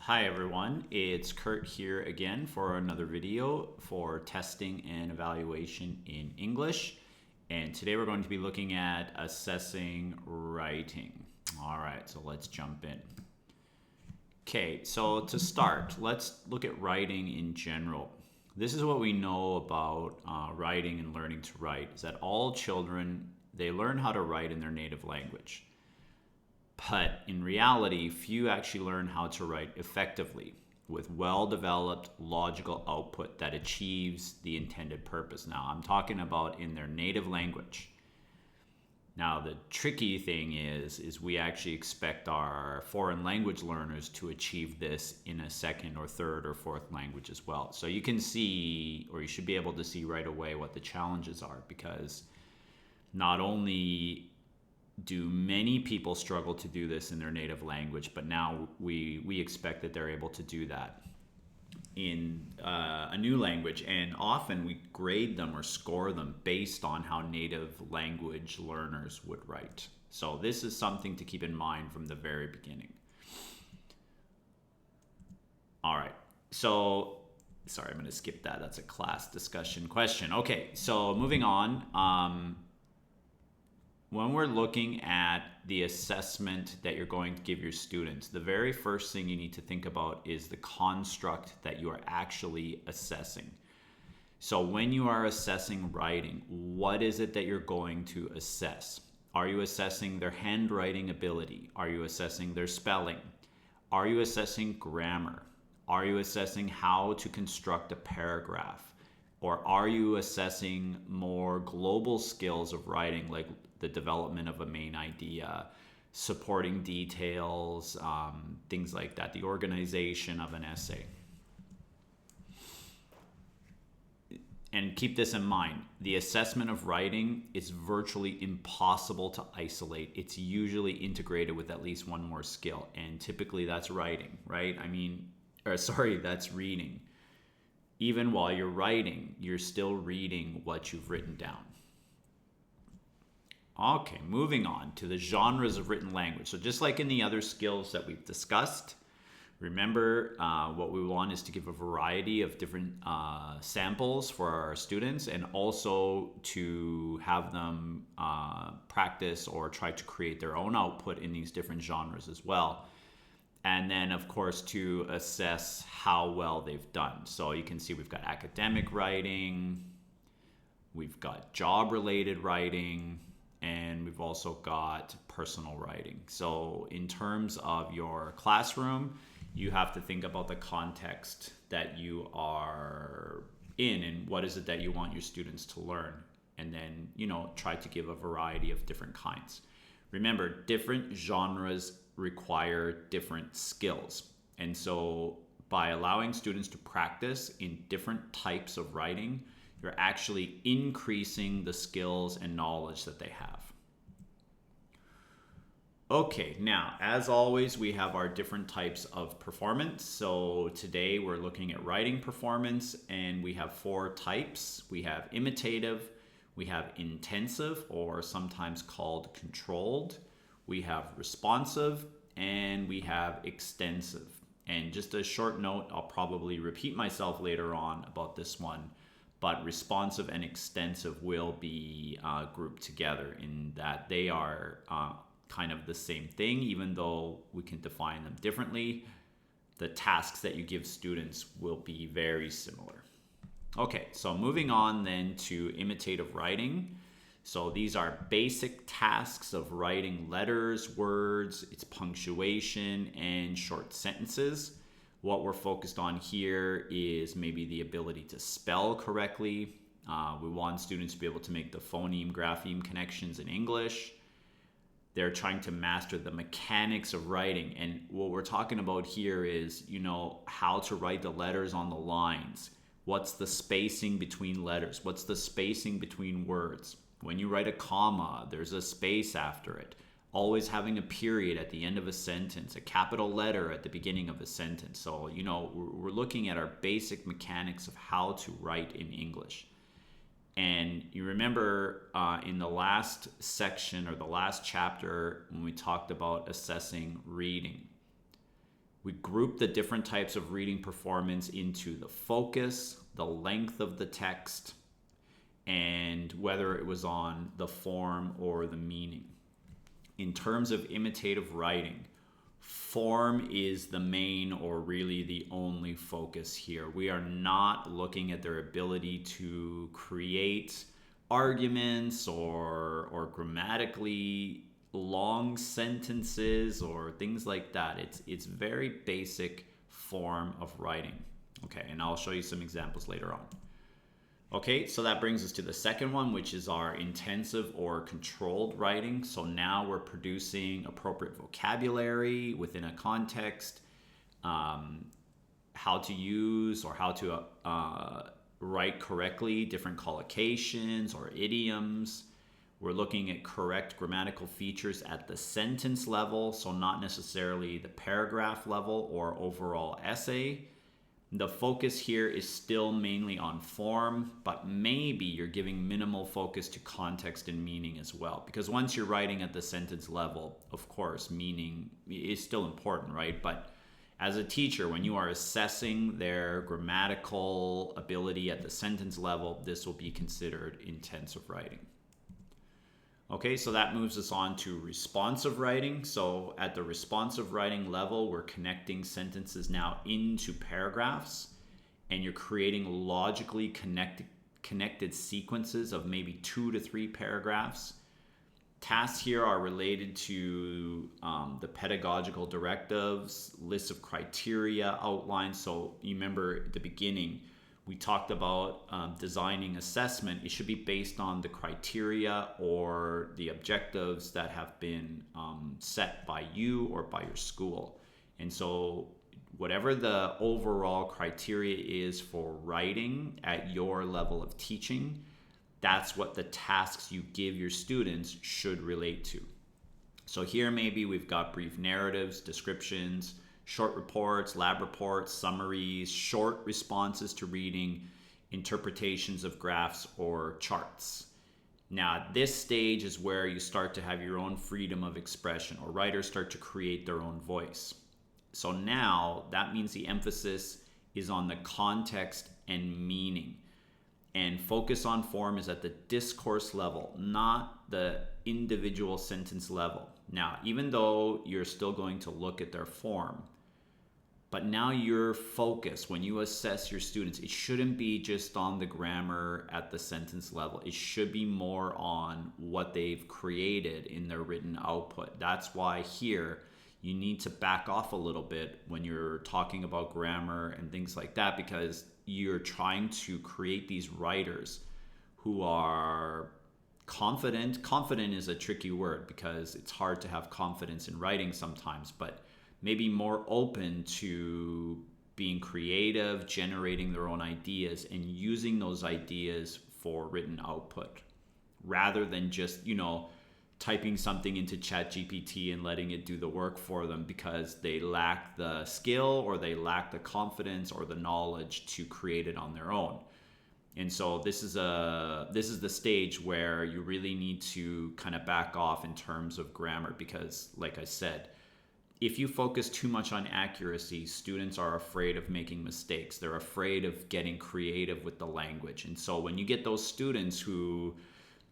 Hi everyone, it's Kurt here again for another video for testing and evaluation in English. And today we're going to be looking at assessing writing. All right, so let's jump in. Okay, so to start, let's look at writing in general. This is what we know about writing and learning to write, is that all children, they learn how to write in their native language. But in reality, few actually learn how to write effectively with well-developed logical output that achieves the intended purpose. Now, I'm talking about in their native language. Now, the tricky thing is we actually expect our foreign language learners to achieve this in a second or third or fourth language as well. So you can see, or you should be able to see right away what the challenges are, because not only do many people struggle to do this in their native language, but now we expect that they're able to do that in a new language, and often we grade them or score them based on how native language learners would write. So this is something to keep in mind from the very beginning. All right, so sorry, I'm going to skip that. That's a class discussion question. Okay, so moving on. When we're looking at the assessment that you're going to give your students, the very first thing you need to think about is the construct that you are actually assessing. So when you are assessing writing, what is it that you're going to assess? Are you assessing their handwriting ability? Are you assessing their spelling? Are you assessing grammar? Are you assessing how to construct a paragraph? Or are you assessing more global skills of writing, like the development of a main idea, supporting details, things like that, the organization of an essay? And keep this in mind, the assessment of writing is virtually impossible to isolate. It's usually integrated with at least one more skill, and typically that's writing, right? That's reading. Even while you're writing, you're still reading what you've written down. Okay, moving on to the genres of written language. So just like in the other skills that we've discussed, remember what we want is to give a variety of different samples for our students, and also to have them practice or try to create their own output in these different genres as well. And then, of course, to assess how well they've done. So you can see we've got academic writing, we've got job-related writing, and we've also got personal writing. So in terms of your classroom, you have to think about the context that you are in and what is it that you want your students to learn. And then, try to give a variety of different kinds. Remember, different genres require different skills. And so by allowing students to practice in different types of writing, you're actually increasing the skills and knowledge that they have. Okay, now, as always, we have our different types of performance. So today we're looking at writing performance, and we have 4 types. We have imitative, we have intensive, or sometimes called controlled. We have responsive, and we have extensive. And just a short note, I'll probably repeat myself later on about this one, but responsive and extensive will be grouped together in that they are kind of the same thing, even though we can define them differently. The tasks that you give students will be very similar. Okay, so moving on then to imitative writing. So these are basic tasks of writing letters, words, its punctuation, and short sentences. What we're focused on here is maybe the ability to spell correctly. We want students to be able to make the phoneme-grapheme connections in English. They're trying to master the mechanics of writing. And what we're talking about here is, how to write the letters on the lines. What's the spacing between letters? What's the spacing between words? When you write a comma, there's a space after it. Always having a period at the end of a sentence, a capital letter at the beginning of a sentence. So, we're looking at our basic mechanics of how to write in English. And you remember in the last section or the last chapter when we talked about assessing reading, We group the different types of reading performance into the focus, the length of the text, and whether it was on the form or the meaning. In terms of imitative writing, form is the main or really the only focus here. We are not looking at their ability to create arguments or grammatically long sentences or things like that. It's very basic form of writing. Okay, and I'll show you some examples later on. Okay, so that brings us to the second one, which is our intensive or controlled writing. So now we're producing appropriate vocabulary within a context, how to use or how to write correctly different collocations or idioms. We're looking at correct grammatical features at the sentence level, so not necessarily the paragraph level or overall essay. The focus here is still mainly on form, but maybe you're giving minimal focus to context and meaning as well. Because once you're writing at the sentence level, of course, meaning is still important, right? But as a teacher, when you are assessing their grammatical ability at the sentence level, this will be considered intensive writing. Okay, so that moves us on to responsive writing. So at the responsive writing level, we're connecting sentences now into paragraphs, and you're creating logically connected sequences of maybe 2 to 3 paragraphs. Tasks here are related to the pedagogical directives, lists of criteria outlined. So you remember at the beginning, we talked about designing assessment. It should be based on the criteria or the objectives that have been set by you or by your school. And so whatever the overall criteria is for writing at your level of teaching, that's what the tasks you give your students should relate to. So here maybe we've got brief narratives, descriptions, short reports, lab reports, summaries, short responses to reading, interpretations of graphs or charts. Now, at this stage is where you start to have your own freedom of expression, or writers start to create their own voice. So now that means the emphasis is on the context and meaning. And focus on form is at the discourse level, not the individual sentence level. Now, even though you're still going to look at their form, but now your focus when you assess your students, it shouldn't be just on the grammar at the sentence level. It should be more on what they've created in their written output. That's why here you need to back off a little bit when you're talking about grammar and things like that, because you're trying to create these writers who are confident. Confident is a tricky word because it's hard to have confidence in writing sometimes, but maybe more open to being creative, generating their own ideas, and using those ideas for written output, rather than just, typing something into ChatGPT and letting it do the work for them because they lack the skill or they lack the confidence or the knowledge to create it on their own. And so this is the stage where you really need to kind of back off in terms of grammar, because like I said, if you focus too much on accuracy, students are afraid of making mistakes. They're afraid of getting creative with the language. And so when you get those students who,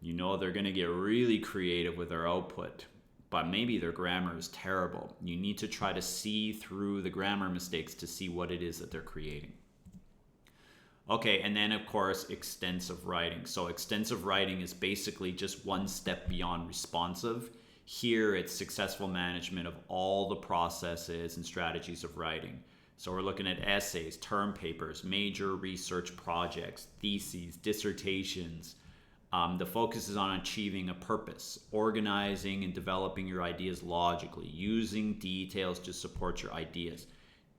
they're going to get really creative with their output, but maybe their grammar is terrible, you need to try to see through the grammar mistakes to see what it is that they're creating. Okay, and then of course, extensive writing. So extensive writing is basically just one step beyond responsive. Here, it's successful management of all the processes and strategies of writing. So we're looking at essays, term papers, major research projects, theses, dissertations. The focus is on achieving a purpose, organizing and developing your ideas logically, using details to support your ideas,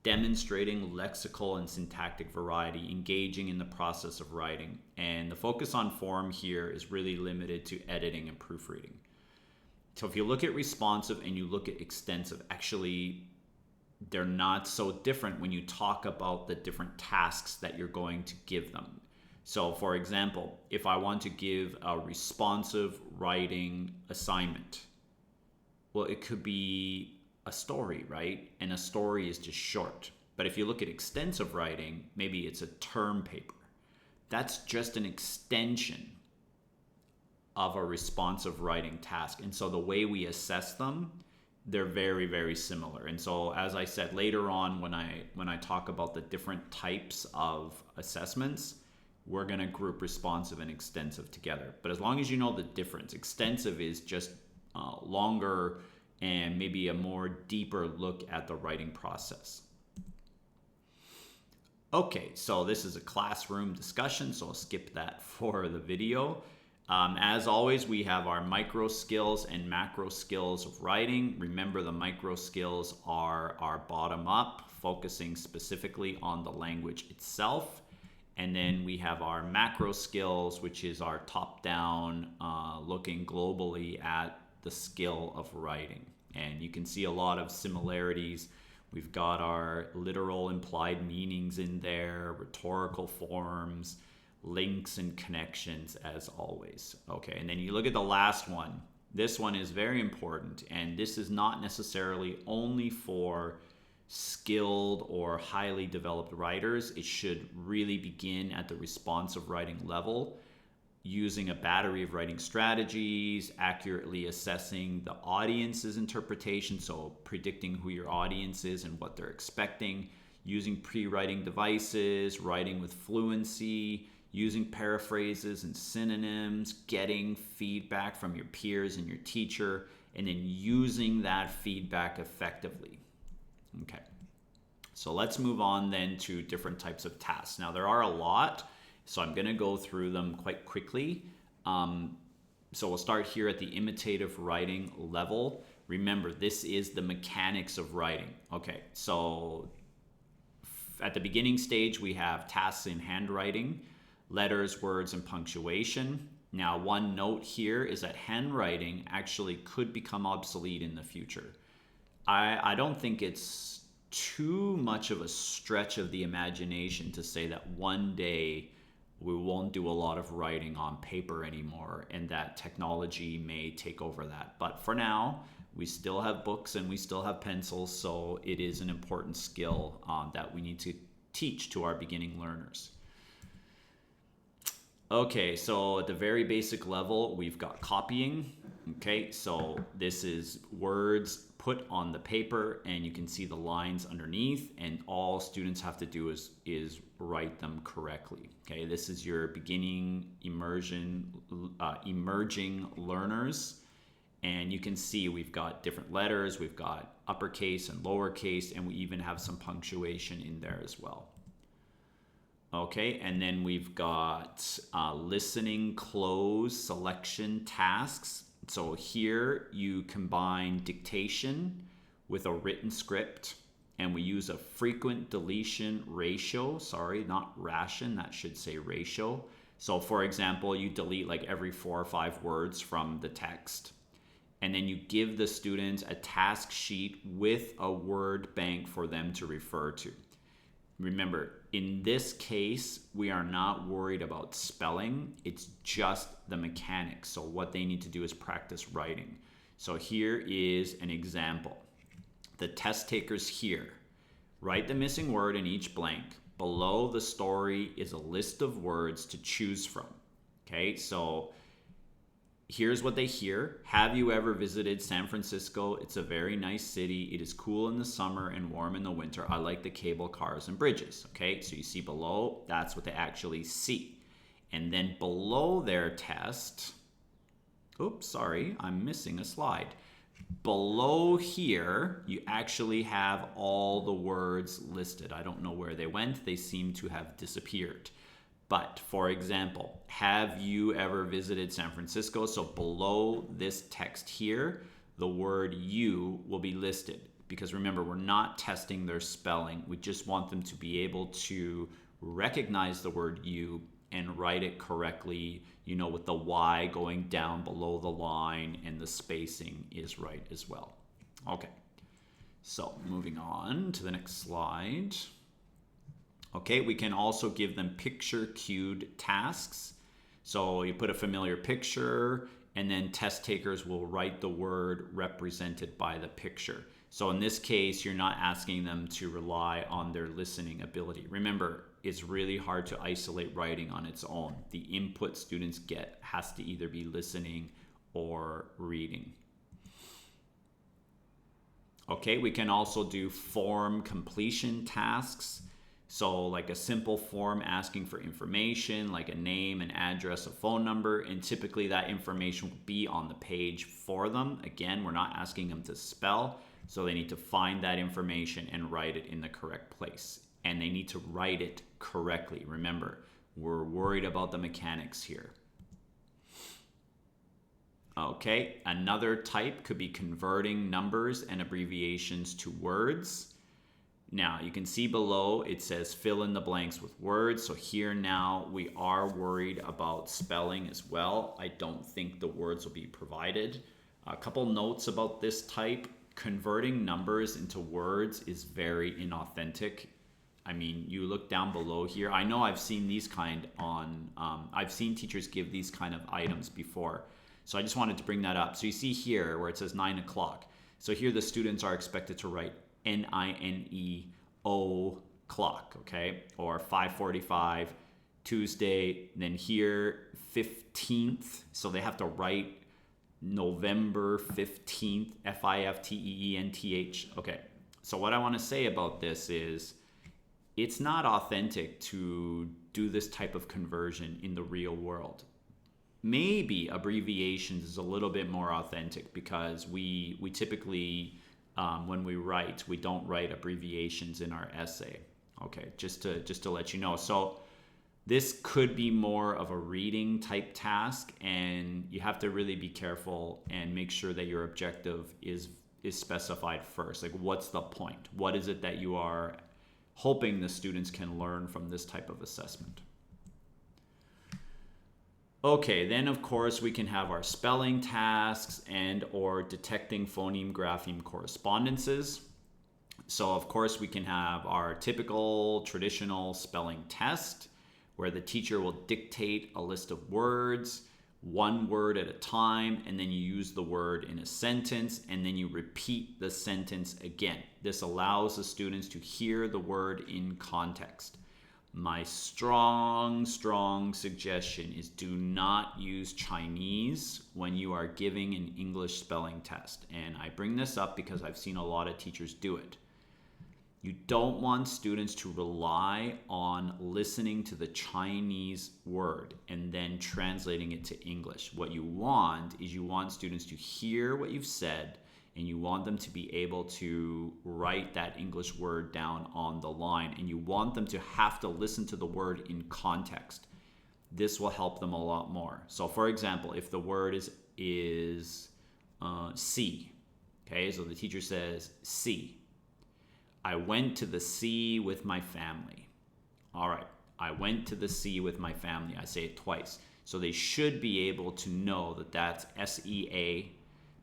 demonstrating lexical and syntactic variety, engaging in the process of writing. And the focus on form here is really limited to editing and proofreading. So if you look at responsive and you look at extensive, actually, they're not so different when you talk about the different tasks that you're going to give them. So for example, if I want to give a responsive writing assignment, well, it could be a story, right? And a story is just short. But if you look at extensive writing, maybe it's a term paper. That's just an extension of a responsive writing task. And so the way we assess them, they're very, very similar. And so, as I said later on, when I talk about the different types of assessments, we're going to group responsive and extensive together. But as long as you know the difference, extensive is just longer and maybe a more deeper look at the writing process. Okay, so this is a classroom discussion, so I'll skip that for the video. As always, we have our micro skills and macro skills of writing. Remember, the micro skills are our bottom up, focusing specifically on the language itself. And then we have our macro skills, which is our top down, looking globally at the skill of writing. And you can see a lot of similarities. We've got our literal implied meanings in there, rhetorical forms, links and connections as always. Okay, and then you look at the last one. This one is very important, and this is not necessarily only for skilled or highly developed writers. It should really begin at the responsive writing level, using a battery of writing strategies, accurately assessing the audience's interpretation, so predicting who your audience is and what they're expecting, using pre-writing devices, writing with fluency, using paraphrases and synonyms, getting feedback from your peers and your teacher, and then using that feedback effectively. Okay, so let's move on then to different types of tasks. Now there are a lot, so I'm going to go through them quite quickly. So we'll start here at the imitative writing level. Remember, this is the mechanics of writing. Okay, so at the beginning stage, we have tasks in handwriting, letters, words, and punctuation. Now, one note here is that handwriting actually could become obsolete in the future. I don't think it's too much of a stretch of the imagination to say that one day we won't do a lot of writing on paper anymore and that technology may take over that. But for now, we still have books and we still have pencils, so it is an important skill that we need to teach to our beginning learners. Okay, so at the very basic level, we've got copying. Okay, so this is words put on the paper and you can see the lines underneath, and all students have to do is write them correctly. Okay, this is your beginning emerging learners, and you can see we've got different letters, we've got uppercase and lowercase, and we even have some punctuation in there as well. Okay, and then we've got listening, close, selection, tasks. So here you combine dictation with a written script, and we use a frequent deletion ratio. Sorry, not ration, that should say ratio. So for example, you delete like every 4 or 5 words from the text, and then you give the students a task sheet with a word bank for them to refer to. Remember, in this case, we are not worried about spelling. It's just the mechanics. So what they need to do is practice writing. So here is an example. The test takers here, write the missing word in each blank. Below the story is a list of words to choose from. Okay, so here's what they hear. Have you ever visited San Francisco? It's a very nice city. It is cool in the summer and warm in the winter. I like the cable cars and bridges. Okay, so you see below, that's what they actually see. And then below their test, oops, sorry, I'm missing a slide. Below here, you actually have all the words listed. I don't know where they went. They seem to have disappeared. But for example, have you ever visited San Francisco? So below this text here, the word you will be listed, because remember, we're not testing their spelling. We just want them to be able to recognize the word you and write it correctly, you know, with the Y going down below the line and the spacing is right as well. Okay, so moving on to the next slide. Okay, we can also give them picture cued tasks. So you put a familiar picture and then test takers will write the word represented by the picture. So in this case, you're not asking them to rely on their listening ability. Remember, it's really hard to isolate writing on its own. The input students get has to either be listening or reading. Okay, we can also do form completion tasks. So like a simple form asking for information, like a name, an address, a phone number, and typically that information will be on the page for them. Again, we're not asking them to spell, so they need to find that information and write it in the correct place. And they need to write it correctly. Remember, we're worried about the mechanics here. Okay, another type could be converting numbers and abbreviations to words. Now, you can see below it says fill in the blanks with words. So here now we are worried about spelling as well. I don't think the words will be provided. A couple notes about this type. Converting numbers into words is very inauthentic. I mean, you look down below here. I know I've seen these kind on, I've seen teachers give these kind of items before. So I just wanted to bring that up. So you see here where it says 9 o'clock. So here the students are expected to write NINEO clock, okay? Or 5:45 Tuesday, then here 15th. So they have to write November 15th, FIFTEENTH. Okay, so what I want to say about this is it's not authentic to do this type of conversion in the real world. Maybe abbreviations is a little bit more authentic because we typically, when we write, we don't write abbreviations in our essay. Okay, just to let you know. So this could be more of a reading type task, and you have to really be careful and make sure that your objective is specified first. Like, what's the point? What is it that you are hoping the students can learn from this type of assessment? Okay, then of course we can have our spelling tasks and or detecting phoneme grapheme correspondences. So of course we can have our typical traditional spelling test where the teacher will dictate a list of words, one word at a time, and then you use the word in a sentence, and then you repeat the sentence again. This allows the students to hear the word in context. My strong suggestion is do not use Chinese when you are giving an English spelling test. And I bring this up because I've seen a lot of teachers do it. You don't want students to rely on listening to the Chinese word and then translating it to English. What you want is you want students to hear what you've said, and you want them to be able to write that English word down on the line, and you want them to have to listen to the word in context. This will help them a lot more. So for example, if the word is sea, okay, so the teacher says sea. I went to the sea with my family. All right, I went to the sea with my family. I say it twice. So they should be able to know that that's SEA.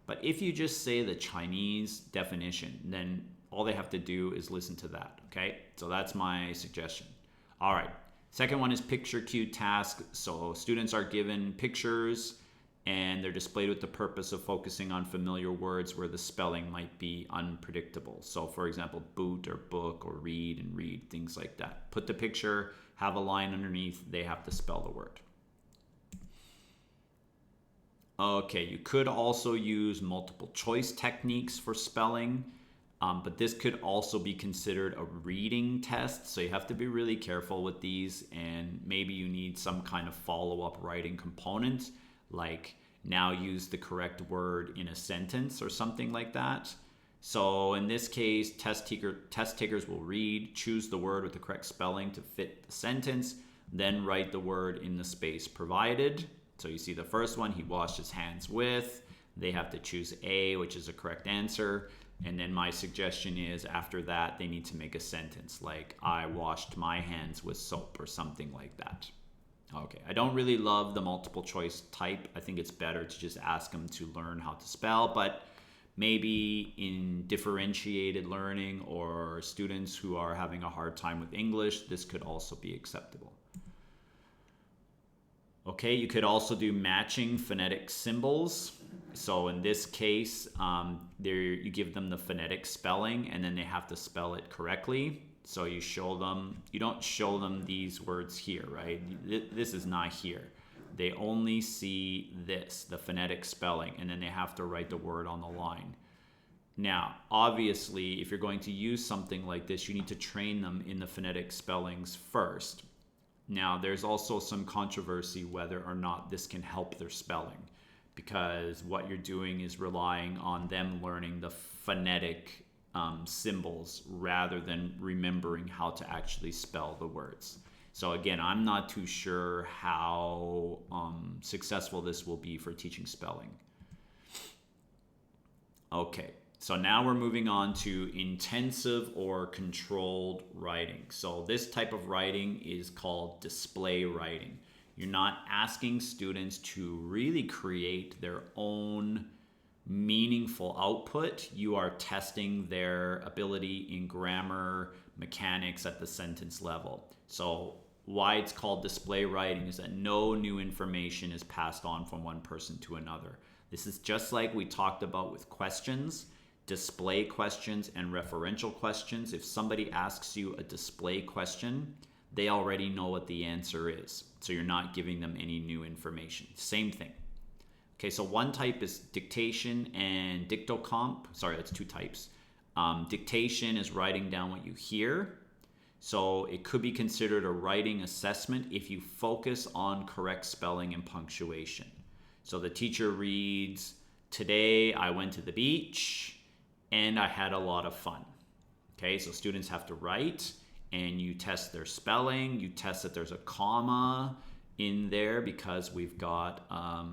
But if you just say the Chinese definition, then all they have to do is listen to that, okay? So that's my suggestion. All right, second one is picture cue task. So students are given pictures and they're displayed with the purpose of focusing on familiar words where the spelling might be unpredictable. So for example, boot or book or read and read, things like that. Put the picture, have a line underneath, they have to spell the word. Okay, you could also use multiple choice techniques for spelling, but this could also be considered a reading test. So you have to be really careful with these, and maybe you need some kind of follow-up writing component, like now use the correct word in a sentence or something like that. So in this case, test takers will read, choose the word with the correct spelling to fit the sentence, then write the word in the space provided. So you see the first one, he washed his hands with. They have to choose A, which is a correct answer. And then my suggestion is after that, they need to make a sentence like, I washed my hands with soap or something like that. Okay, I don't really love the multiple choice type. I think it's better to just ask them to learn how to spell, but maybe in differentiated learning or students who are having a hard time with English, this could also be acceptable. Okay, you could also do matching phonetic symbols. So in this case, you give them the phonetic spelling, and then they have to spell it correctly. So you don't show them these words here, right? This is not here. They only see this, the phonetic spelling, and then they have to write the word on the line. Now, obviously, if you're going to use something like this, you need to train them in the phonetic spellings first. Now, there's also some controversy whether or not this can help their spelling, because what you're doing is relying on them learning the phonetic symbols rather than remembering how to actually spell the words. So again, I'm not too sure how successful this will be for teaching spelling. Okay, so now we're moving on to intensive or controlled writing. So this type of writing is called display writing. You're not asking students to really create their own meaningful output. You are testing their ability in grammar, mechanics at the sentence level. So why it's called display writing is that no new information is passed on from one person to another. This is just like we talked about with questions, display questions and referential questions. If somebody asks you a display question, they already know what the answer is. So you're not giving them any new information. Same thing. Okay, so one type is dictation and dictocomp. Sorry, that's two types. Dictation is writing down what you hear. So it could be considered a writing assessment if you focus on correct spelling and punctuation. So the teacher reads, "Today I went to the beach and I had a lot of fun." Okay, so students have to write, and you test their spelling. You test that there's a comma in there because we've got a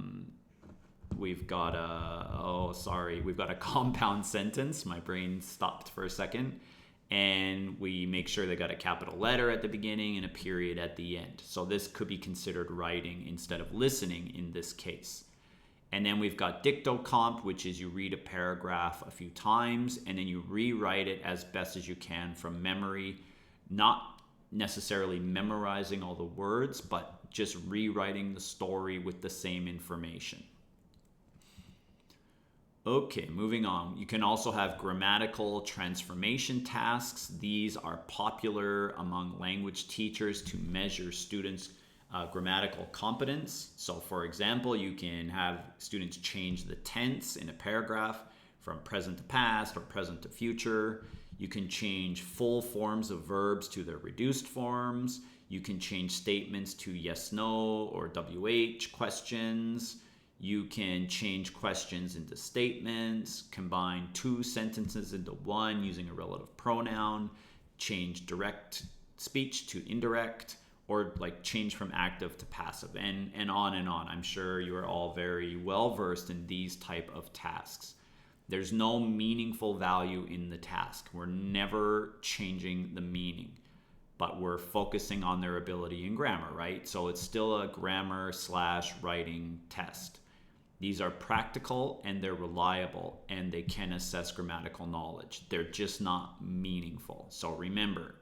compound sentence. My brain stopped for a second. And we make sure they got a capital letter at the beginning and a period at the end. So this could be considered writing instead of listening in this case. And then we've got dictocomp, which is you read a paragraph a few times and then you rewrite it as best as you can from memory, not necessarily memorizing all the words, but just rewriting the story with the same information. Okay, moving on. You can also have grammatical transformation tasks. These are popular among language teachers to measure students' grammatical competence. So for example, you can have students change the tense in a paragraph from present to past or present to future. You can change full forms of verbs to their reduced forms. You can change statements to yes, no, or WH questions. You can change questions into statements, combine two sentences into one using a relative pronoun, change direct speech to indirect, or like change from active to passive, and on and on. I'm sure you are all very well versed in these type of tasks. There's no meaningful value in the task. We're never changing the meaning, but we're focusing on their ability in grammar, right? So it's still a grammar/writing test. These are practical and they're reliable and they can assess grammatical knowledge. They're just not meaningful. So remember,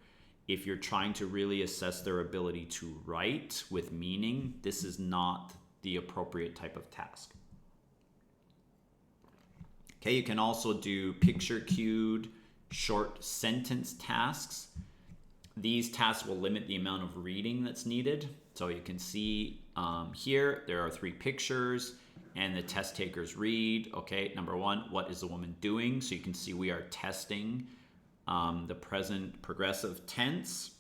if you're trying to really assess their ability to write with meaning, this is not the appropriate type of task. Okay, you can also do picture cued short sentence tasks. These tasks will limit the amount of reading that's needed. So you can see here, there are 3 pictures. And the test takers read, okay, number 1, what is the woman doing? So you can see we are testing the present progressive tense.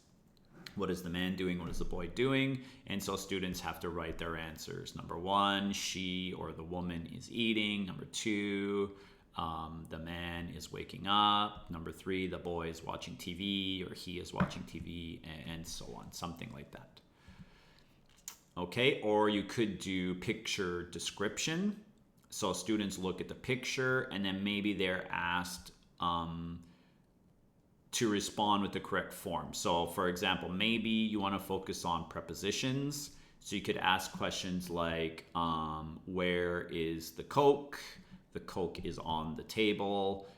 What is the man doing? What is the boy doing? And so students have to write their answers. Number 1, she or the woman is eating. Number 2, the man is waking up. Number 3, the boy is watching TV or he is watching TV, and so on, something like that. Okay, or you could do picture description. So students look at the picture and then maybe they're asked to respond with the correct form. So for example, maybe you want to focus on prepositions. So you could ask questions like, where is the Coke? The Coke is on the table.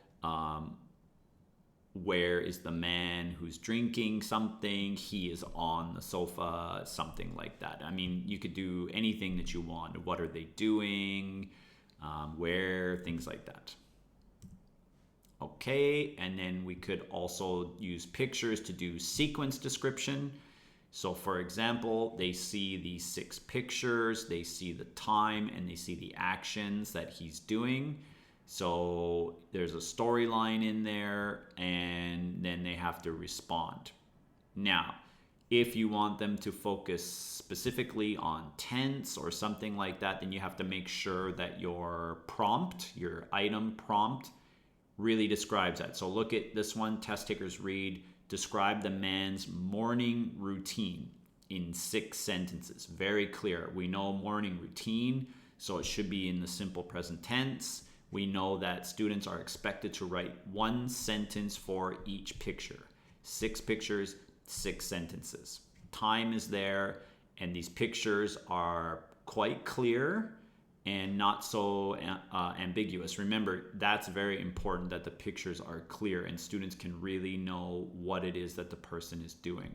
Where is the man who's drinking something? He is on the sofa, something like that. I mean, you could do anything that you want. What are they doing? where, things like that. Okay, and then we could also use pictures to do sequence description. So for example, they see these 6 pictures, they see the time, and they see the actions that he's doing. So there's a storyline in there, and then they have to respond. Now, if you want them to focus specifically on tense or something like that, then you have to make sure that your prompt, your item prompt, really describes that. So look at this one, test takers read, describe the man's morning routine in 6 sentences. Very clear. We know morning routine, so it should be in the simple present tense. We know that students are expected to write 1 sentence for each picture. 6 pictures, 6 sentences. Time is there, and these pictures are quite clear and not so ambiguous. Remember, that's very important, that the pictures are clear and students can really know what it is that the person is doing.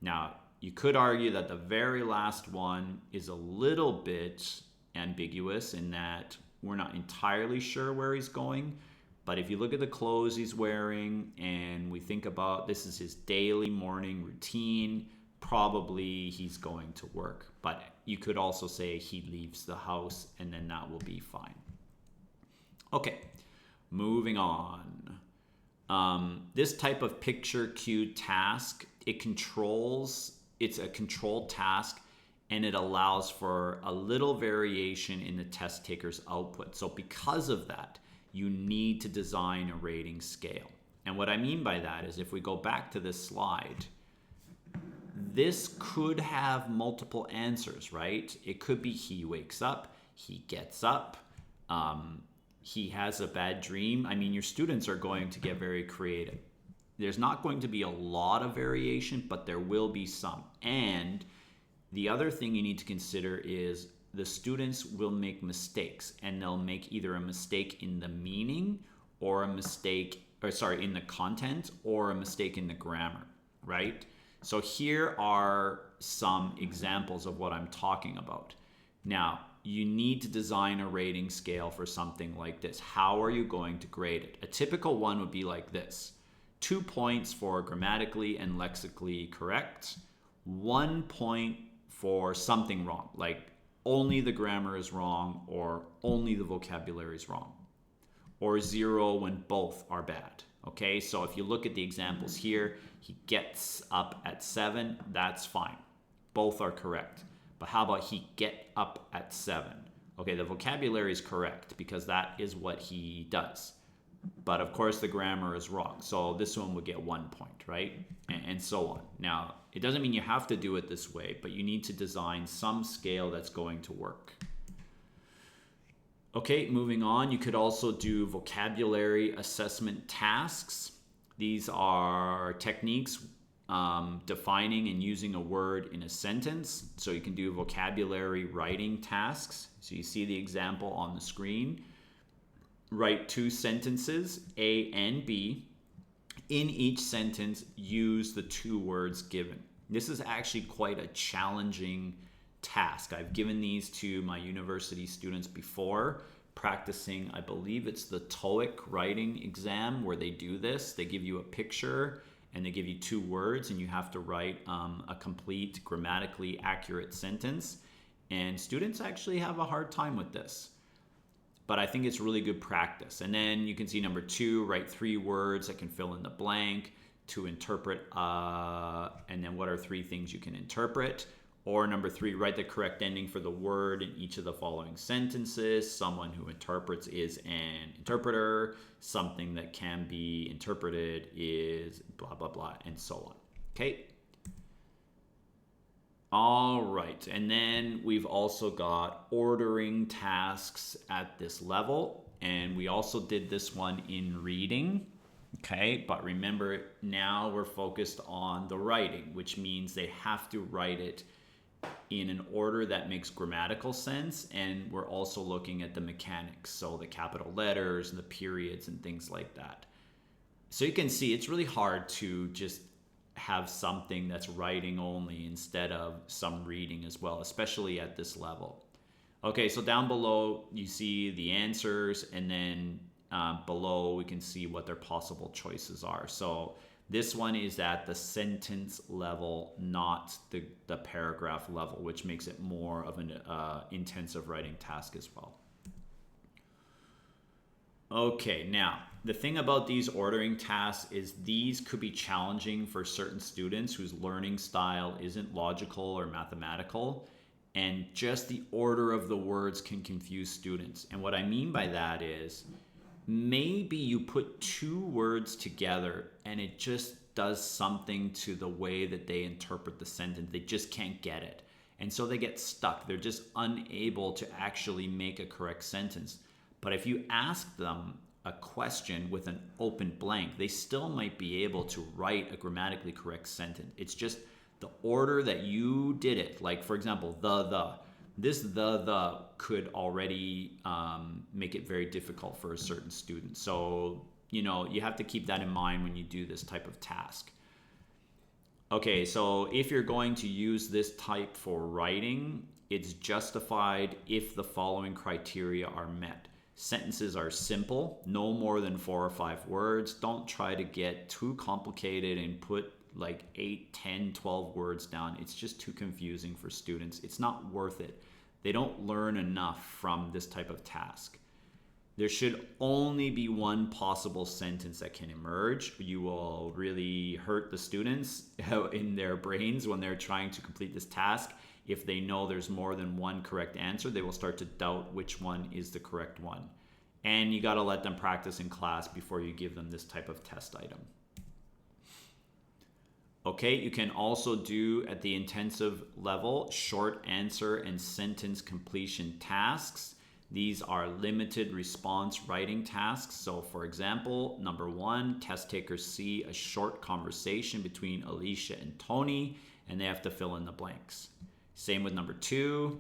Now, you could argue that the very last one is a little bit ambiguous in that we're not entirely sure where he's going. But if you look at the clothes he's wearing and we think about this is his daily morning routine, probably he's going to work. But you could also say he leaves the house, and then that will be fine. Okay, moving on. This type of picture cue task, it's a controlled task, and it allows for a little variation in the test taker's output. So because of that, you need to design a rating scale. And what I mean by that is if we go back to this slide, this could have multiple answers, right? It could be he wakes up, he gets up, he has a bad dream. I mean, your students are going to get very creative. There's not going to be a lot of variation, but there will be some. And the other thing you need to consider is the students will make mistakes, and they'll make either a mistake in the meaning or in the content, or a mistake in the grammar, right? So here are some examples of what I'm talking about. Now, you need to design a rating scale for something like this. How are you going to grade it? A typical one would be like this: 2 points for grammatically and lexically correct, 1 point for something wrong, like only the grammar is wrong or only the vocabulary is wrong, or 0 when both are bad. Okay, so if you look at the examples here, he gets up at 7, that's fine. Both are correct. But how about he get up at 7? Okay, the vocabulary is correct because that is what he does. But of course the grammar is wrong. So this one would get 1 point, right? And so on. Now, it doesn't mean you have to do it this way, but you need to design some scale that's going to work. Okay, moving on, you could also do vocabulary assessment tasks. These are techniques defining and using a word in a sentence. So you can do vocabulary writing tasks. So you see the example on the screen. Write 2 sentences, A and B. In each sentence, use the 2 words given. This is actually quite a challenging task. I've given these to my university students before, practicing, I believe it's the TOEIC writing exam where they do this. They give you a picture and they give you 2 words, and you have to write a complete grammatically accurate sentence. And students actually have a hard time with this, but I think it's really good practice. And then you can see number 2, write 3 words that can fill in the blank to interpret, and then what are 3 things you can interpret? Or number 3, write the correct ending for the word in each of the following sentences. Someone who interprets is an interpreter. Something that can be interpreted is blah, blah, blah, and so on. Okay. All right, and then we've also got ordering tasks at this level, and we also did this one in reading, okay? But remember, now we're focused on the writing, which means they have to write it in an order that makes grammatical sense, and we're also looking at the mechanics, so the capital letters and the periods and things like that. So you can see it's really hard to just have something that's writing only instead of some reading as well, especially at this level. Okay, so down below you see the answers, and then below we can see what their possible choices are. So this one is at the sentence level, not the paragraph level, which makes it more of an intensive writing task as well. Okay, now the thing about these ordering tasks is these could be challenging for certain students whose learning style isn't logical or mathematical, and just the order of the words can confuse students. And what I mean by that is maybe you put two words together and it just does something to the way that they interpret the sentence. They just can't get it. And so they get stuck. They're just unable to actually make a correct sentence. But if you ask them a question with an open blank, they still might be able to write a grammatically correct sentence. It's just the order that you did it. Like, for example, the could already make it very difficult for a certain student. So, you have to keep that in mind when you do this type of task. Okay, so if you're going to use this type for writing, it's justified if the following criteria are met. Sentences are simple, no more than 4 or 5 words. Don't try to get too complicated and put like 8, 10, 12 words down. It's just too confusing for students. It's not worth it. They don't learn enough from this type of task. There should only be one possible sentence that can emerge. You will really hurt the students in their brains when they're trying to complete this task. If they know there's more than one correct answer, they will start to doubt which one is the correct one. And you got to let them practice in class before you give them this type of test item. Okay, you can also do at the intensive level short answer and sentence completion tasks. These are limited response writing tasks. So for example, number 1, test takers see a short conversation between Alicia and Tony, and they have to fill in the blanks. Same with number 2.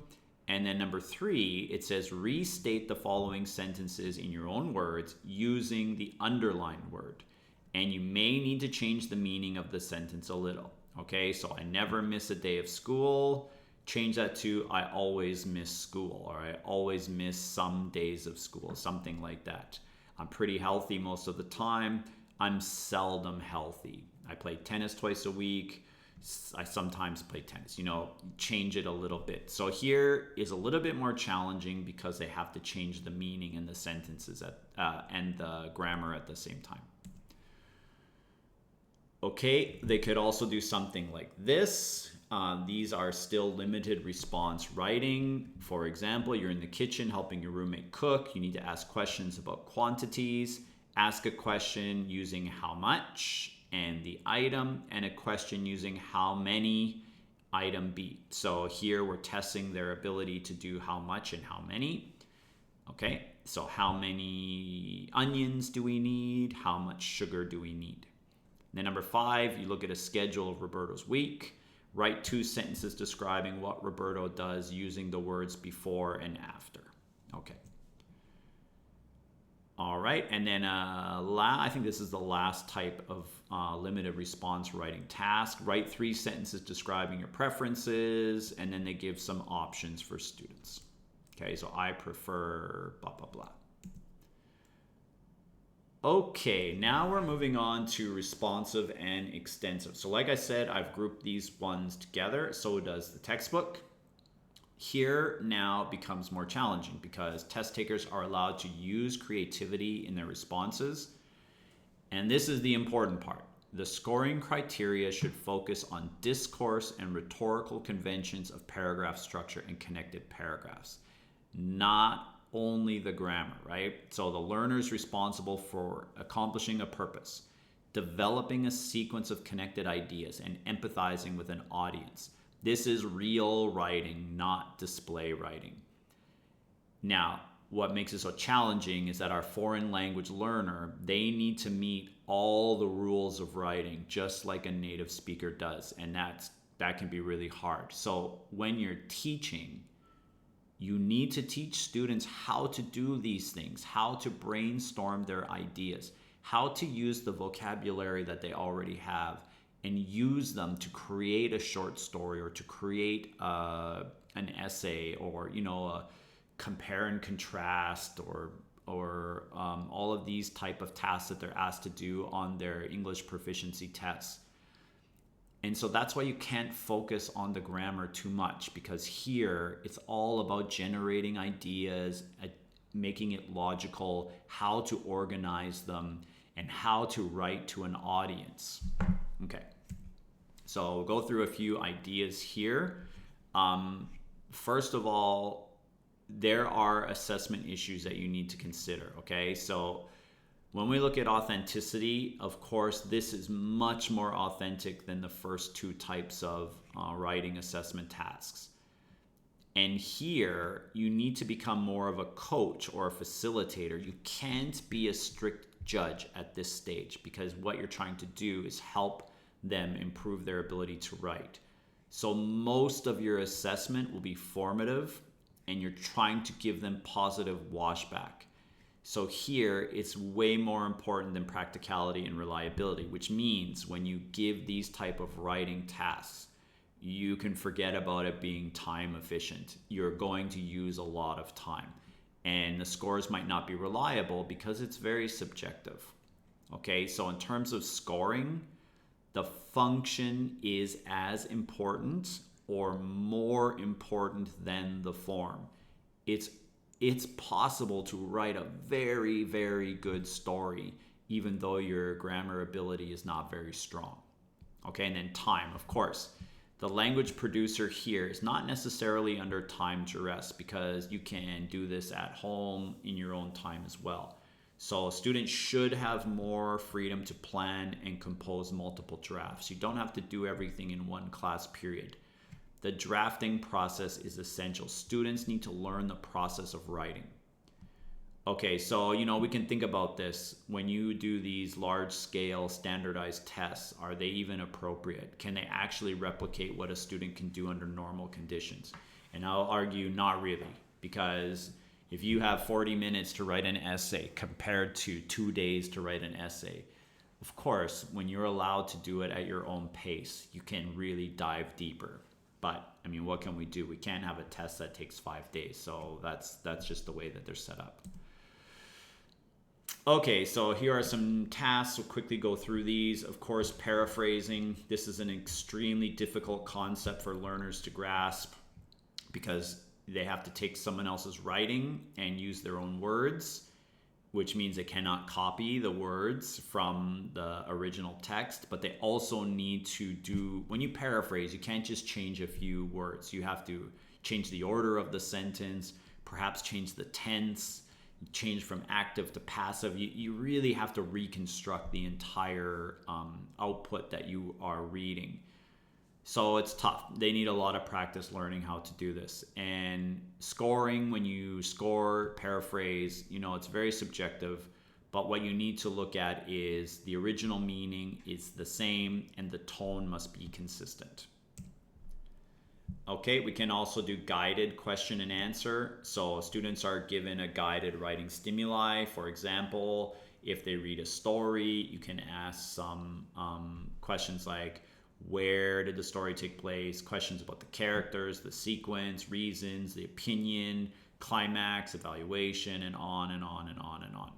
And then number 3, it says restate the following sentences in your own words using the underlined word. And you may need to change the meaning of the sentence a little. Okay, so I never miss a day of school. Change that to I always miss school, or I always miss some days of school, something like that. I'm pretty healthy most of the time. I'm seldom healthy. I play tennis twice a week. I sometimes play tennis, change it a little bit. So here is a little bit more challenging because they have to change the meaning in the sentences and the grammar at the same time. Okay, they could also do something like this. These are still limited response writing. For example, you're in the kitchen helping your roommate cook. You need to ask questions about quantities. Ask a question using how much and the item, and a question using how many, item B. So here we're testing their ability to do how much and how many. Okay, so how many onions do we need? How much sugar do we need? Then number 5, you look at a schedule of Roberto's week. Write 2 sentences describing what Roberto does using the words before and after. Okay. All right, and then I think this is the last type of limited response writing task. Write 3 sentences describing your preferences, and then they give some options for students. Okay, so I prefer blah, blah, blah. Okay, now we're moving on to responsive and extensive. So like I said, I've grouped these ones together. So does the textbook. Here now becomes more challenging because test takers are allowed to use creativity in their responses. And this is the important part. The scoring criteria should focus on discourse and rhetorical conventions of paragraph structure and connected paragraphs, not only the grammar, right? So the learner's responsible for accomplishing a purpose, developing a sequence of connected ideas, and empathizing with an audience. This is real writing, not display writing. Now, what makes it so challenging is that our foreign language learner, they need to meet all the rules of writing just like a native speaker does, and that can be really hard. So when you're teaching, you need to teach students how to do these things, how to brainstorm their ideas, how to use the vocabulary that they already have and use them to create a short story or to create an essay or, compare and contrast, or all of these type of tasks that they're asked to do on their English proficiency tests. And so that's why you can't focus on the grammar too much, because here it's all about generating ideas, making it logical, how to organize them, and how to write to an audience. Okay, so we'll go through a few ideas here. First of all, there are assessment issues that you need to consider, okay? So when we look at authenticity, of course, this is much more authentic than the first two types of writing assessment tasks. And here, you need to become more of a coach or a facilitator. You can't be a strict judge at this stage, because what you're trying to do is help them improve their ability to write. So most of your assessment will be formative, and you're trying to give them positive washback. So here, it's way more important than practicality and reliability, which means when you give these type of writing tasks, you can forget about it being time efficient. You're going to use a lot of time, and the scores might not be reliable because it's very subjective. Okay, so in terms of scoring, the function is as important or more important than the form. It's possible to write a very, very good story even though your grammar ability is not very strong. Okay, and then time, of course. The language producer here is not necessarily under time duress, because you can do this at home in your own time as well. So students should have more freedom to plan and compose multiple drafts. You don't have to do everything in one class period. The drafting process is essential. Students need to learn the process of writing. Okay, so we can think about this. When you do these large-scale standardized tests, are they even appropriate? Can they actually replicate what a student can do under normal conditions? And I'll argue not really, because if you have 40 minutes to write an essay compared to 2 days to write an essay, of course, when you're allowed to do it at your own pace, you can really dive deeper. But what can we do? We can't have a test that takes 5 days. So that's just the way that they're set up. Okay, so here are some tasks. We'll quickly go through these. Of course, paraphrasing. This is an extremely difficult concept for learners to grasp, because they have to take someone else's writing and use their own words, which means they cannot copy the words from the original text, but they also need to when you paraphrase, you can't just change a few words. You have to change the order of the sentence, perhaps change the tense, change from active to passive. You really have to reconstruct the entire output that you are reading. So it's tough. They need a lot of practice learning how to do this. And scoring, when you score, paraphrase, it's very subjective. But what you need to look at is the original meaning is the same, and the tone must be consistent. Okay, we can also do guided question and answer. So students are given a guided writing stimuli. For example, if they read a story, you can ask some questions like, where did the story take place? Questions about the characters, the sequence, reasons, the opinion, climax, evaluation, and on and on and on and on.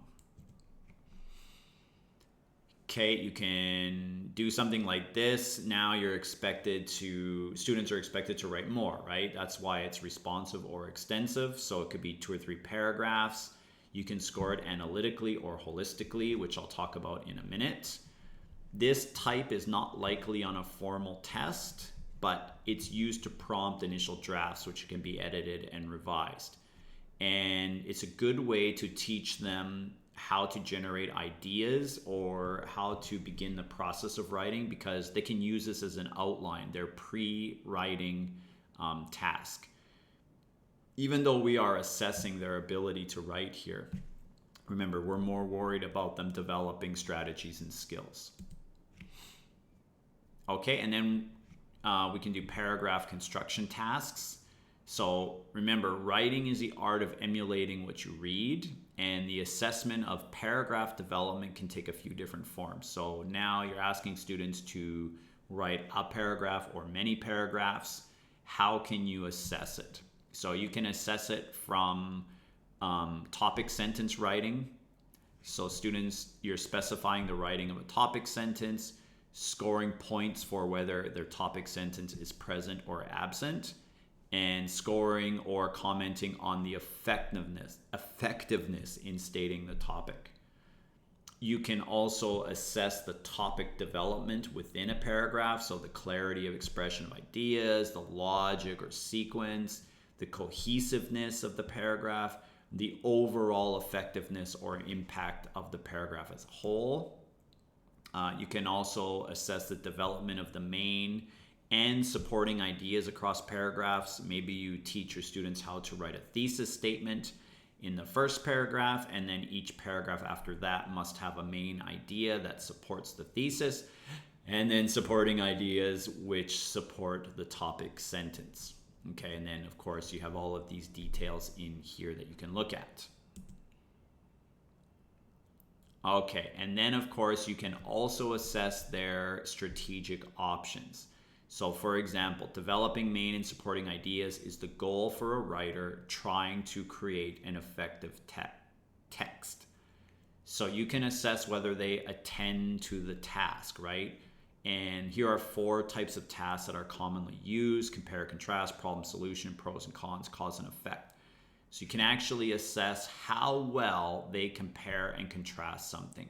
Okay, you can do something like this. Now students are expected to write more, right? That's why it's responsive or extensive. So it could be 2 or 3 paragraphs. You can score it analytically or holistically, which I'll talk about in a minute. This type is not likely on a formal test, but it's used to prompt initial drafts, which can be edited and revised. And it's a good way to teach them how to generate ideas or how to begin the process of writing, because they can use this as an outline, their pre-writing task. Even though we are assessing their ability to write here, remember, we're more worried about them developing strategies and skills. Okay, and then we can do paragraph construction tasks. So remember, writing is the art of emulating what you read, and the assessment of paragraph development can take a few different forms. So now you're asking students to write a paragraph or many paragraphs. How can you assess it? So you can assess it from topic sentence writing. So students, you're specifying the writing of a topic sentence, scoring points for whether their topic sentence is present or absent, and scoring or commenting on the effectiveness in stating the topic. You can also assess the topic development within a paragraph, so the clarity of expression of ideas, the logic or sequence, the cohesiveness of the paragraph, the overall effectiveness or impact of the paragraph as a whole. You can also assess the development of the main and supporting ideas across paragraphs. Maybe you teach your students how to write a thesis statement in the first paragraph, and then each paragraph after that must have a main idea that supports the thesis, and then supporting ideas which support the topic sentence. Okay, and then of course you have all of these details in here that you can look at. Okay, and then of course you can also assess their strategic options. So for example, developing main and supporting ideas is the goal for a writer trying to create an effective text. So you can assess whether they attend to the task, right? And here are 4 types of tasks that are commonly used: compare, contrast, problem solution, pros and cons, cause and effect. So you can actually assess how well they compare and contrast something.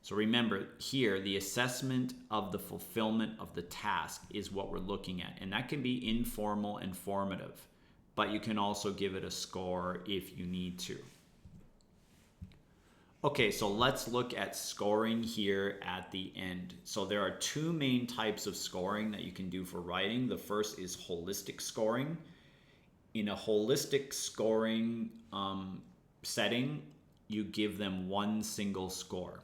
So remember here, the assessment of the fulfillment of the task is what we're looking at. And that can be informal and formative, but you can also give it a score if you need to. Okay, so let's look at scoring here at the end. So there are 2 main types of scoring that you can do for writing. The first is holistic scoring. In a holistic scoring setting, you give them one single score.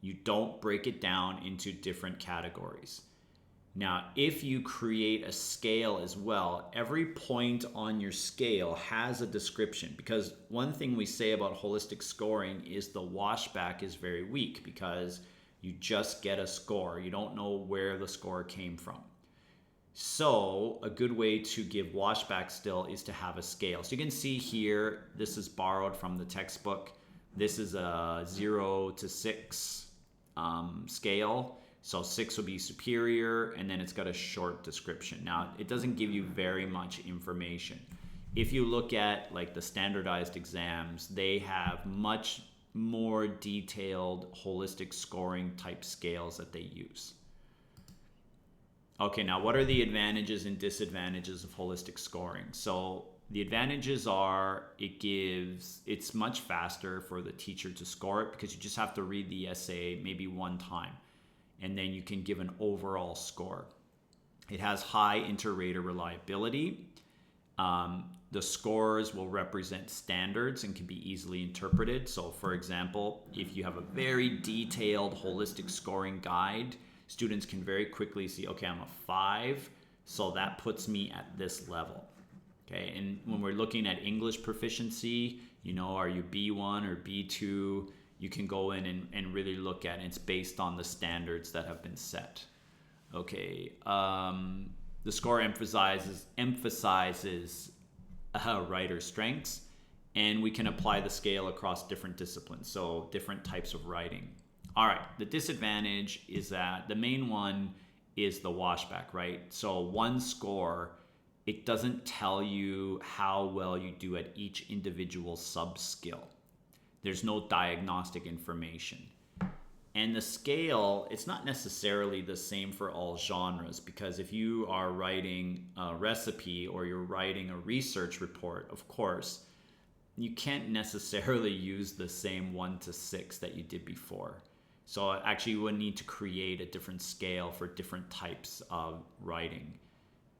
You don't break it down into different categories. Now, if you create a scale as well, every point on your scale has a description, because one thing we say about holistic scoring is the washback is very weak because you just get a score. You don't know where the score came from. So a good way to give washback still is to have a scale. So you can see here, this is borrowed from the textbook. This is a 0 to 6 scale. So 6 would be superior, and then it's got a short description. Now, it doesn't give you very much information. If you look at like the standardized exams, they have much more detailed holistic scoring type scales that they use. Okay, now what are the advantages and disadvantages of holistic scoring? So the advantages are it's much faster for the teacher to score it because you just have to read the essay maybe one time, and then you can give an overall score. It has high inter-rater reliability. The scores will represent standards and can be easily interpreted. So for example, if you have a very detailed holistic scoring guide, students can very quickly see, okay, I'm a 5, so that puts me at this level. Okay, and when we're looking at English proficiency, are you B1 or B2? You can go in and really look at it. It's based on the standards that have been set. Okay, the score emphasizes writer strengths, and we can apply the scale across different disciplines, so different types of writing. All right, the disadvantage is that the main one is the washback, right? So one score, it doesn't tell you how well you do at each individual sub-skill. There's no diagnostic information. And the scale, it's not necessarily the same for all genres, because if you are writing a recipe or you're writing a research report, of course, you can't necessarily use the same 1 to 6 that you did before. So actually you would need to create a different scale for different types of writing.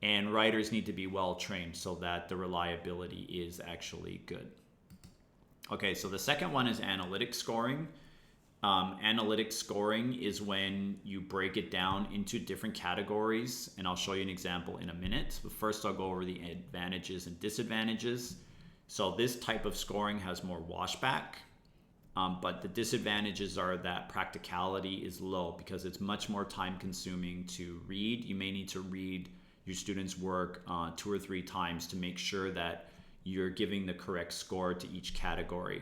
And writers need to be well trained so that the reliability is actually good. Okay, so the second one is analytic scoring. Analytic scoring is when you break it down into different categories, and I'll show you an example in a minute. But first I'll go over the advantages and disadvantages. So this type of scoring has more washback, but the disadvantages are that practicality is low because it's much more time consuming to read. You may need to read your students' work 2 or 3 times to make sure that you're giving the correct score to each category.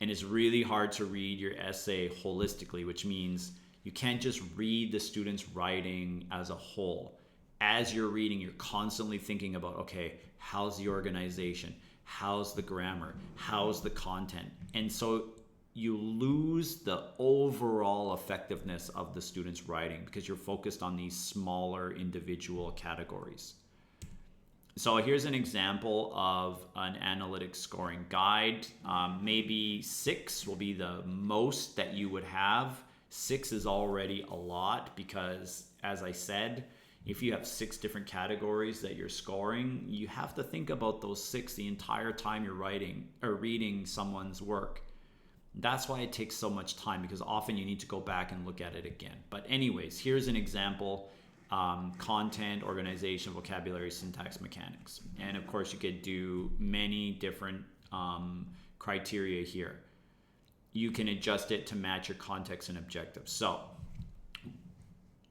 And it's really hard to read your essay holistically, which means you can't just read the student's writing as a whole. As you're reading, you're constantly thinking about, okay, how's the organization? How's the grammar? How's the content? And so you lose the overall effectiveness of the student's writing because you're focused on these smaller individual categories. So here's an example of an analytic scoring guide. Maybe 6 will be the most that you would have. 6 is already a lot because, as I said, if you have 6 different categories that you're scoring, you have to think about those 6 the entire time you're writing or reading someone's work. That's why it takes so much time, because often you need to go back and look at it again. But anyways, here's an example. Content, organization, vocabulary, syntax, mechanics. And of course, you could do many different criteria here. You can adjust it to match your context and objectives. So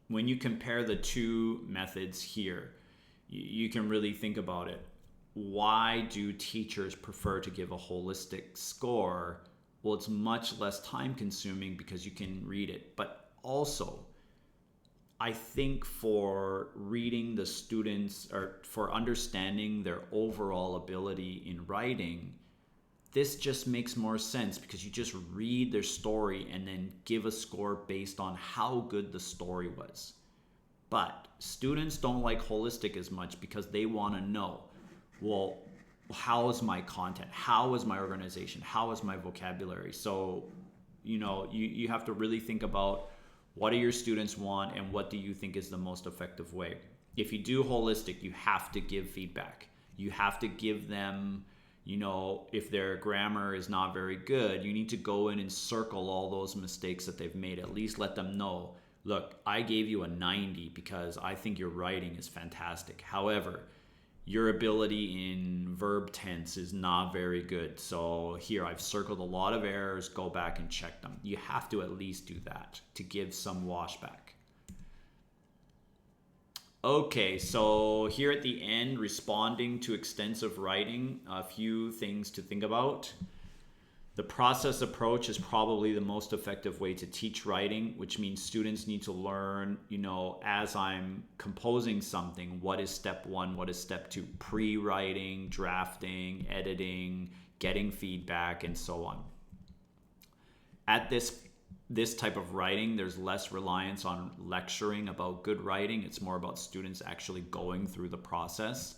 when you compare the 2 methods here, you can really think about it. Why do teachers prefer to give a holistic score? Well, it's much less time consuming because you can read it. But also, I think for reading the students, or for understanding their overall ability in writing, this just makes more sense because you just read their story and then give a score based on how good the story was. But students don't like holistic as much because they want to know, well, how is my content? How is my organization? How is my vocabulary? So, you have to really think about, what do your students want and what do you think is the most effective way? If you do holistic, you have to give feedback. You have to give them, if their grammar is not very good, you need to go in and circle all those mistakes that they've made. At least let them know, look, I gave you a 90 because I think your writing is fantastic. However, your ability in verb tense is not very good. So here, I've circled a lot of errors. Go back and check them. You have to at least do that to give some washback. Okay, so here at the end, responding to extensive writing, a few things to think about. The process approach is probably the most effective way to teach writing, which means students need to learn, as I'm composing something, what is step 1, what is step 2, pre-writing, drafting, editing, getting feedback, and so on. At this type of writing, there's less reliance on lecturing about good writing. It's more about students actually going through the process.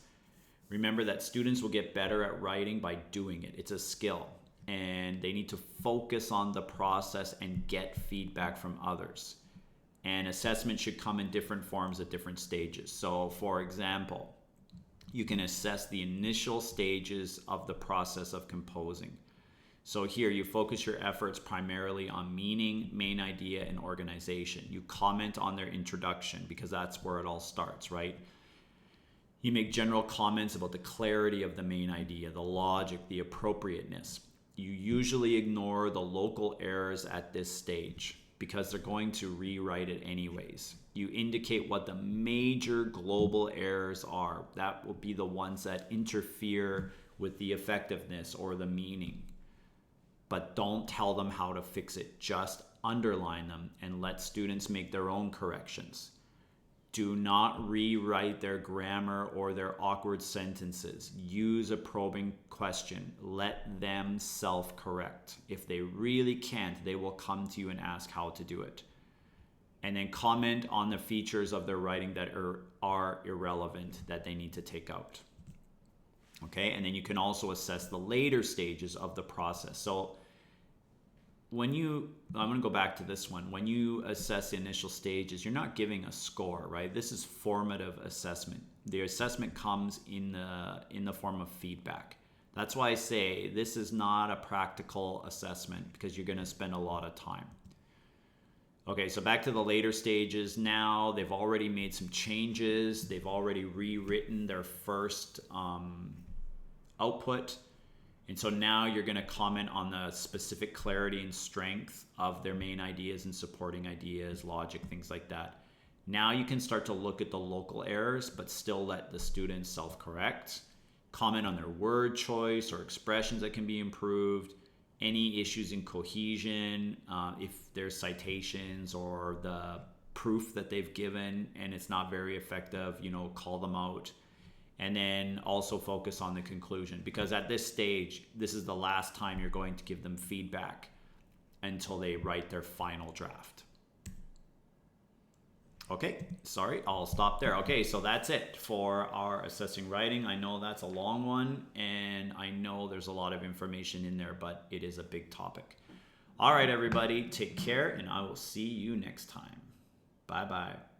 Remember that students will get better at writing by doing it. It's a skill. And they need to focus on the process and get feedback from others. And assessment should come in different forms at different stages. So, for example, you can assess the initial stages of the process of composing. So here, you focus your efforts primarily on meaning, main idea, and organization. You comment on their introduction because that's where it all starts, right? You make general comments about the clarity of the main idea, the logic, the appropriateness. You usually ignore the local errors at this stage because they're going to rewrite it anyways. You indicate what the major global errors are. That will be the ones that interfere with the effectiveness or the meaning. But don't tell them how to fix it. Just underline them and let students make their own corrections. Do not rewrite their grammar or their awkward sentences. Use a probing question. Let them self-correct. If they really can't, they will come to you and ask how to do it. And then comment on the features of their writing that are irrelevant, that they need to take out. Okay, and then you can also assess the later stages of the process. So I'm going to go back to this one. When you assess the initial stages, you're not giving a score, right? This is formative assessment. The assessment comes in the form of feedback. That's why I say this is not a practical assessment because you're going to spend a lot of time. Okay, so back to the later stages. Now they've already made some changes. They've already rewritten their first output. And so now you're going to comment on the specific clarity and strength of their main ideas and supporting ideas, logic, things like that. Now you can start to look at the local errors, but still let the students self-correct. Comment on their word choice or expressions that can be improved. Any issues in cohesion, if there's citations or the proof that they've given and it's not very effective, call them out. And then also focus on the conclusion, because at this stage, this is the last time you're going to give them feedback until they write their final draft. Okay, sorry, I'll stop there. Okay, so that's it for our assessing writing. I know that's a long one, and I know there's a lot of information in there, but it is a big topic. All right, everybody, take care, and I will see you next time. Bye-bye.